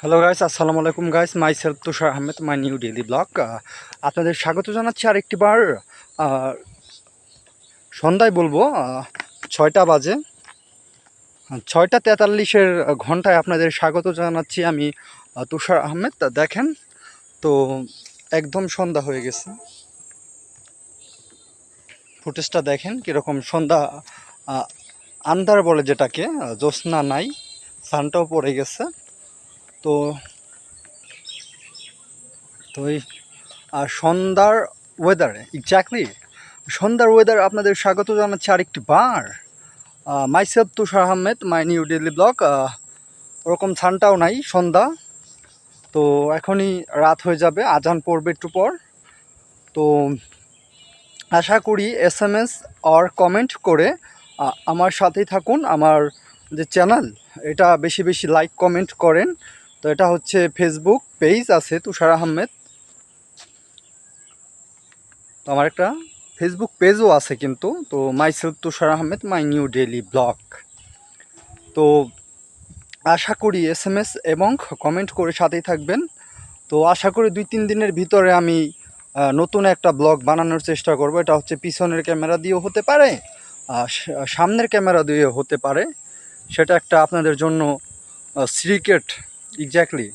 Hello guys, আসসালামু আলাইকুম guys. My self Tushar Ahmed, my new daily blog. আপনাদের স্বাগত জানাচ্ছি আরেকটি বার। আহ, সন্ধ্যায় বলবো 6টা বাজে, 6টা 43-এর ঘন্টায় আপনাদের স্বাগত জানাচ্ছি আমি, তুষার আহমেদ। দেখেন তো, একদম সন্ধ্যা হয়ে গেছে। ফুটেজটা দেখেন কীরকম সন্ধ্যা, আহ, আন্ধার বলে যেটাকে, জ্যোৎস্না নাই, সানটাও পড়ে গেছে। তো তো এই সন্ধ্যার ওয়েদারে, এক্স্যাক্টলি সন্ধ্যার ওয়েদার আপনাদের স্বাগত জানাচ্ছি আরেকটি বার। Myself Tushar Ahmed, my new daily blog. ওরকম ছানটাও নাই, সন্ধ্যা। তো এখনই রাত হয়ে যাবে, আজান পড়বে একটু পর। তো আশা করি SMS আর কমেন্ট করে আমার সাথেই থাকুন। আমার যে চ্যানেল, এটা বেশি বেশি লাইক কমেন্ট করেন। তো এটা হচ্ছে ফেসবুক পেজ আছে তুষার আহমেদ। তো আমার একটা ফেসবুক পেজও আছে কিন্তু। তো myself Tushar Ahmed, my new daily blog. তো আশা করি SMS এবং কমেন্ট করে সাথেই থাকবেন। তো আশা করি 2-3 দিনের ভিতরে আমি নতুন একটা ব্লগ বানানোর চেষ্টা করব। এটা হচ্ছে পিছনের ক্যামেরা দিয়েও হতে পারে, সামনের ক্যামেরা দিয়েও হতে পারে। সেটা একটা আপনাদের জন্য সিক্রেট, এক্স্যাক্টলি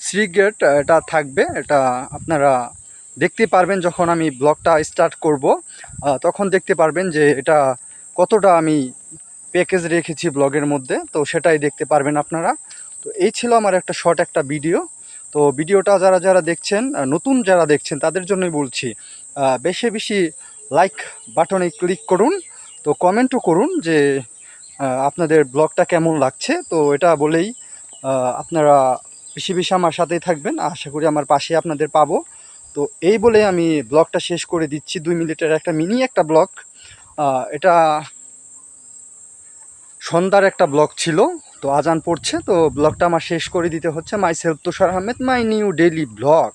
সিক্রেট। এটা থাকবে, এটা আপনারা দেখতে পারবেন যখন আমি ব্লগটা স্টার্ট করব। তখন দেখতে পারবেন যে এটা কতটা আমি প্যাকেজ রেখেছি ব্লগের মধ্যে। তো সেটাই দেখতে পারবেন আপনারা। তো এই ছিল আমার একটা শর্ট একটা ভিডিও। তো ভিডিওটা যারা যারা দেখছেন, নতুন যারা দেখছেন তাদের জন্যই বলছি, বেশি বেশি লাইক বাটনে ক্লিক করুন। তো কমেন্টও করুন যে আপনাদের ব্লগটা কেমন লাগছে। তো এটা বলেই আপনারা বেশি বেশি আমার সাথেই থাকবেন। আশা করি আমার পাশে আপনাদের পাবো। তো এই বলে আমি ব্লগটা শেষ করে দিচ্ছি। 2 মিনিটের একটা মিনি একটা ব্লগ। এটা সন্ধ্যার একটা ব্লগ ছিল। তো আজান পড়ছে, তো ব্লগটা আমার শেষ করে দিতে হচ্ছে। My self Tushar Ahmed, my new daily blog.